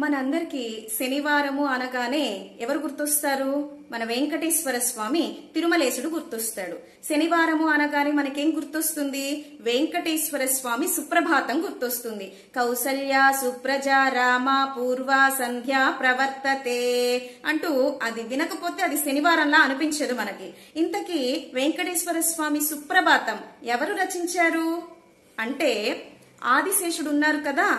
మనందరికీ శనివారము అనగానే ఎవరు గుర్తొస్తారు? మన వెంకటేశ్వర స్వామి తిరుమలేశుడు గుర్తొస్తాడు. శనివారము అనగానే మనకేం గుర్తొస్తుంది? వెంకటేశ్వర స్వామి సుప్రభాతం గుర్తొస్తుంది. కౌసల్య సుప్రజా రామ పూర్వ సంధ్యా ప్రవర్తతే అంటూ అది వినకపోతే అది శనివారంలా అనిపించదు మనకి. ఇంతకీ వెంకటేశ్వర స్వామి సుప్రభాతం ఎవరు రచించారు అంటే, ఆదిశేషుడు ఉన్నారు కదా,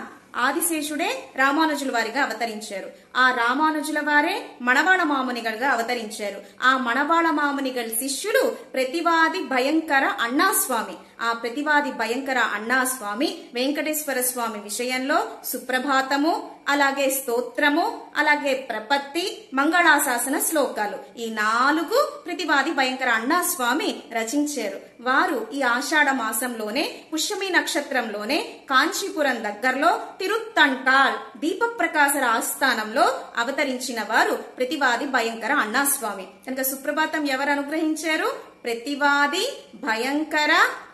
ఆదిశేషుడే రామానుజుల వారిగా అవతరించారు. ఆ రామానుజుల వారే మణవాళ మామునిగలుగా అవతరించారు. ఆ మణవాళ మామునిగల్ శిష్యుడు ప్రతివాది భయంకర అన్నాస్వామి. ఆ ప్రతివాది భయంకర అన్నాస్వామి వెంకటేశ్వర స్వామి విషయంలో సుప్రభాతము, అలాగే స్తోత్రము, అలాగే ప్రపత్తి, మంగళాశాసన శ్లోకాలు, ఈ 4 ప్రతివాది భయంకర అన్నాస్వామి రచించారు. వారు ఈ ఆషాఢ మాసంలోనే పుష్యమి నక్షత్రంలోనే కాంచీపురం దగ్గరలో తిరుత్తంటాల్ దీప ప్రకాశర ఆస్థానంలో అవతరించిన వారు ప్రతివాది భయంకర అన్నాస్వామి. కనుక సుప్రభాతం ఎవరు అనుగ్రహించారు? ప్రతివాది భయంకర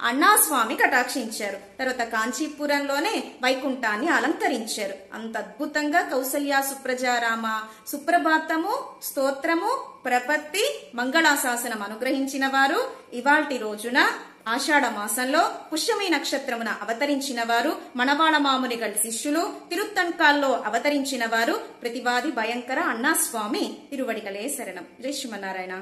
అన్నాస్వామి కటాక్షించారు. తర్వాత కాంచీపురంలోనే వైకుంఠాన్ని అలంకరించారు. అంత అద్భుతంగా కౌసల్య సుప్రజారామ సుప్రభాతము, స్తోత్రము, ప్రపత్తి, మంగళాశాసనం అనుగ్రహించిన వారు ఇవాల్టి రోజున ఆషాఢ మాసంలో పుష్యమి నక్షత్రమున అవతరించిన వారు మణవాళ మామునిగల్ శిష్యులు, తిరుత్తన్కాల్లో అవతరించిన వారు ప్రతివాది భయంకర అన్నాస్వామి. తిరువడిగలే శరణం. జై శ్రీమన్నారాయణ.